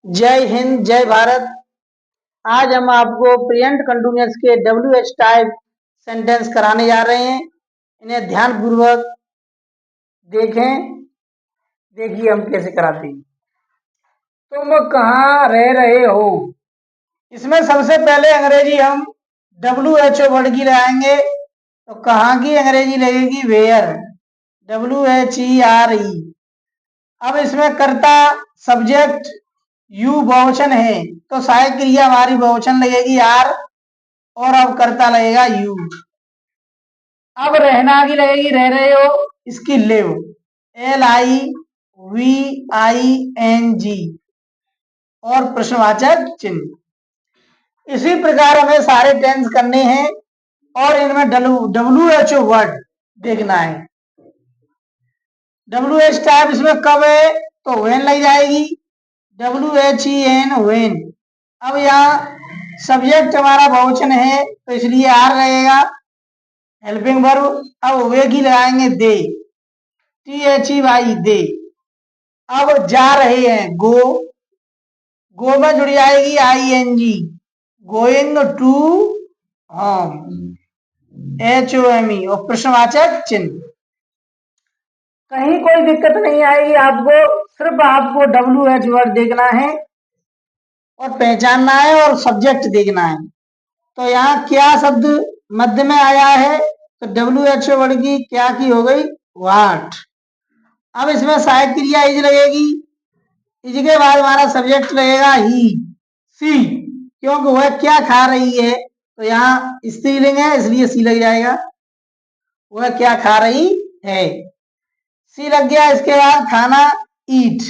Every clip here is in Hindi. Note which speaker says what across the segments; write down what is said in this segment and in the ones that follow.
Speaker 1: जय हिंद, जय भारत। आज हम आपको प्रेजेंट कंटिन्यूअस के WH टाइप सेंटेंस कराने जा रहे हैं। इन्हें ध्यानपूर्वक देखें। देखिए हम कैसे कराते हैं। तुम कहाँ रह रहे हो? इसमें सबसे पहले अंग्रेजी हम WHO वर्ड की लगाएंगे। तो कहाँ की अंग्रेजी लगेगी वेयर, WHERE। अब इसमें कर्ता सब्जेक्ट यू बहुवचन है तो सहायक क्रिया हमारी बहुवचन लगेगी आर और अब कर्ता लगेगा यू। अब रहना की लगेगी रह रहे हो, इसकी लिव, LIVING और प्रश्नवाचक चिन्ह। इसी प्रकार हमें सारे टेंस करने हैं और इनमें WHO वर्ड देखना है। WH टाइप इसमें कब है तो व्हेन लग जाएगी, WHEN व्हेन। अब यहाँ सब्जेक्ट हमारा बहुवचन है तो इसलिए आर रहेगा, हेल्पिंग वर्ब। अब वे की लगाएंगे दे, THEY दे। अब जा रहे हैं गो, गो में जुड़ जाएगी ING, going to home, HOME और प्रश्नवाचक चिन्ह। कहीं कोई दिक्कत नहीं आएगी आपको, सिर्फ आपको WH वर्ड देखना है और पहचानना है और सब्जेक्ट देखना है। तो यहाँ क्या शब्द मध्य में आया है तो WHO वर्ड की क्या की हो गई, वाट। अब इसमें सहायक क्रिया इज लगेगी, इज के बाद हमारा सब्जेक्ट लगेगा ही, सी, क्योंकि वह क्या खा रही है तो यहाँ स्त्रीलिंग है इसलिए सी लग जाएगा, वह क्या खा रही है, सी लग गया। इसके बाद खाना ईट,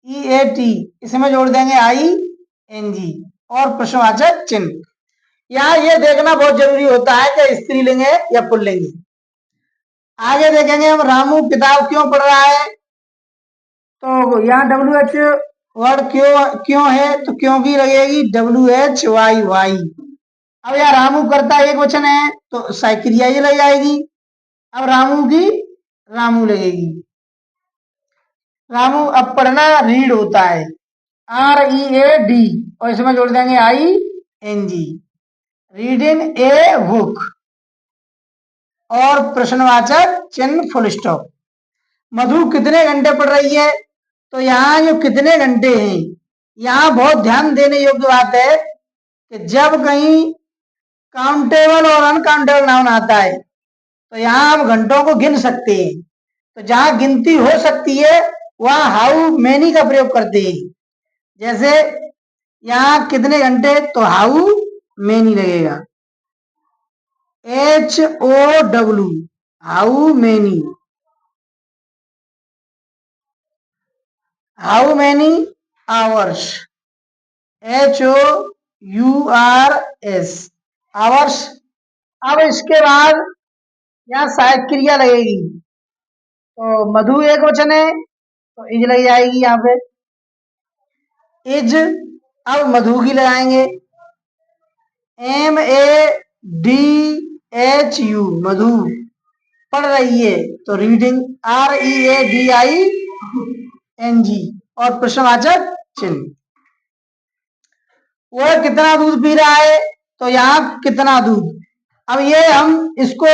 Speaker 1: EAT, इसमें जोड़ देंगे ING और प्रश्नवाचक चिन्ह। यहाँ ये देखना बहुत जरूरी होता है कि स्त्रीलिंग है या पुल्लिंग है। आगे देखेंगे हम रामू किताब क्यों पढ़ रहा है तो यहाँ WH वर्ड क्यों है तो क्योंकि लगेगी WHYY। अब यहाँ रामू करता एक वचन है तो सहायक क्रिया ये लग जाएगी। अब रामू की रामू लगेगी, रामू। अब पढ़ना रीड होता है, READ और इसमें जोड़ देंगे ING, रीडिंग ए बुक और प्रश्नवाचक चिन्ह फुल स्टॉप। मधु कितने घंटे पढ़ रही है तो यहाँ जो कितने घंटे हैं, यहाँ बहुत ध्यान देने योग्य बात है कि जब कहीं काउंटेबल और अनकाउंटेबल नाउन आता है तो यहाँ हम घंटों को गिन सकते हैं। तो जहां गिनती हो सकती है वहां हाउ मेनी का प्रयोग करते हैं। जैसे यहाँ कितने घंटे तो हाउ मेनी लगेगा, HOW, how many, how many hours, HOURS, hours. अब इसके बाद यहाँ सहायक क्रिया लगेगी तो मधु एक वचन है तो इज लग जाएगी यहाँ पे, इज। अब मधु की लगाएंगे, MADHU, मधु पढ़ रही है तो रीडिंग, READING और प्रश्नवाचक चिन्ह। वह कितना दूध पी रहा है तो यहाँ कितना दूध। अब ये हम इसको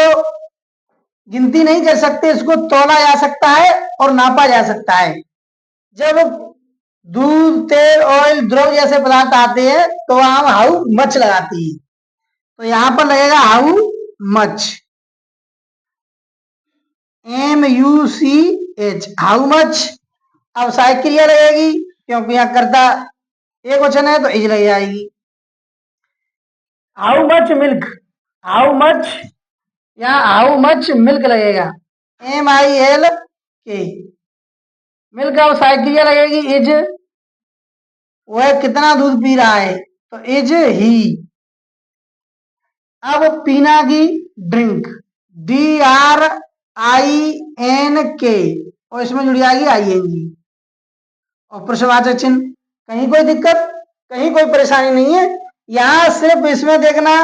Speaker 1: गिनती नहीं कर सकते, इसको तोला जा सकता है और नापा जा सकता है। जब दूध, तेल, ऑयल, द्रव जैसे पदार्थ आते हैं तो हम हाउ मच लगाते हैं, तो यहां पर लगेगा how much, MUCH, how much. अब सहायक क्रिया लगेगी क्योंकि यहां करता एक वचन है तो इज लग जाएगी। How much milk, how much, यहाँ हाउ मच मिल्क लगेगा, MILK, मिल्क। अब सहायक क्रिया लगेगी इज, वह कितना दूध पी रहा है तो इज ही। अब पीना की ड्रिंक, DRINK और इसमें जुड़ जाएगी ING और प्रश्नवाचक चिन्ह। कहीं कोई दिक्कत, कहीं कोई परेशानी नहीं है। यहाँ सिर्फ इसमें देखना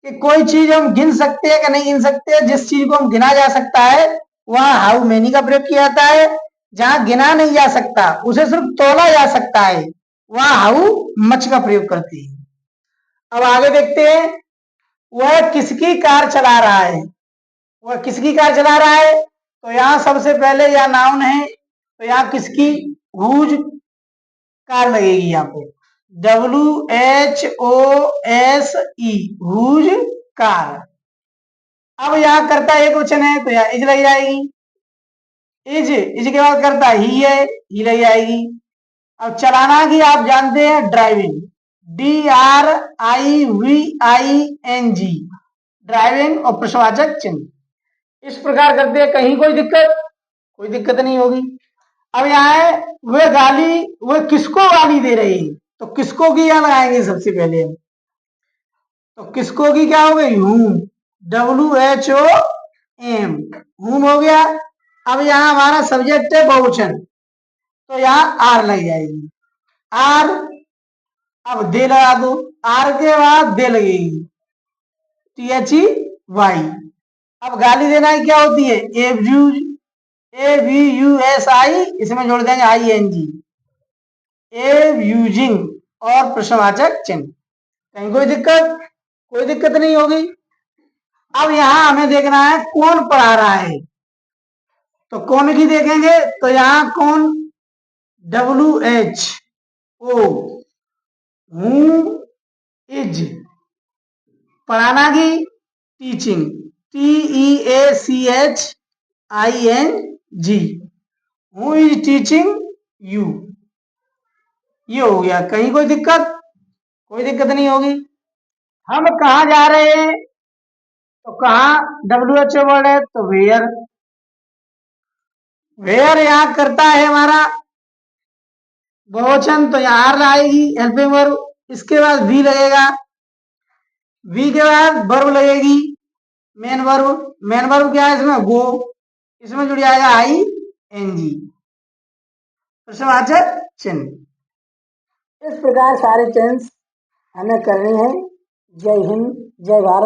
Speaker 1: कि कोई चीज हम गिन सकते हैं कि नहीं गिन सकते। जिस चीज को हम गिना जा सकता है वहां हाउ मेनी का प्रयोग किया जाता है, जहां गिना नहीं जा सकता उसे सिर्फ तोला जा सकता है वह हाउ मच का प्रयोग करती है। अब आगे देखते हैं, वह किसकी कार चला रहा है। वह किसकी कार चला रहा है, तो यहां सबसे पहले यह नाउन है, तो यहां किसकी, हुज कार लगेगी यहाँ पे, WHOSE, हुज कार। अब यहाँ करता एक वचन है तो यहाँ इज लग जाएगी, इज के बाद करता ही है, ही लग जाएगी। अब चलाना की आप जानते हैं, ड्राइविंग, DRIVING, ड्राइविंग और प्रश्नवाचक चिन्ह। इस प्रकार करते हैं, कहीं कोई दिक्कत नहीं होगी। अब यहाँ है, वह किसको गाली दे रही है, तो किसको की यहाँ लगाएंगे सबसे पहले हम, तो किसको की क्या हो गई, हुम, WHOM, हुम हो गया। अब यहाँ हमारा सब्जेक्ट है बहुवचन, तो यहाँ आर लग जाएगी, आर। अब दे लगा दो, आर के बाद दे लगेगी, THEY। अब गाली देना ही क्या होती है, ABUSI, इसमें जोड़ देंगे ING, एब्यूजिंग और प्रश्नवाचक चिन्ह। कहीं कोई दिक्कत नहीं होगी। अब यहां हमें देखना है कौन पढ़ा रहा है, तो कौन की देखेंगे, तो यहां कौन, WHO, इज, पढ़ाना की teaching, TEACHING, who is teaching you. ये हो गया, कहीं कोई दिक्कत नहीं होगी। हम कहा जा रहे हैं, तो कहा WHO वर्ड है, तो वेयर, वेयर यहां करता है हमारा बहुवचन, तो यहां आर आएगी हेल्पिंग वर्ब, इसके बाद वी लगेगा, वी के बाद वर्ब लगेगी, मेन वर्ब क्या है इसमें, गो, इसमें जुड़ जाएगा ING, प्रश्नवाचक चिन्ह। इस प्रकार सारे टेंस हमें करनी है। जय हिंद, जय भारत।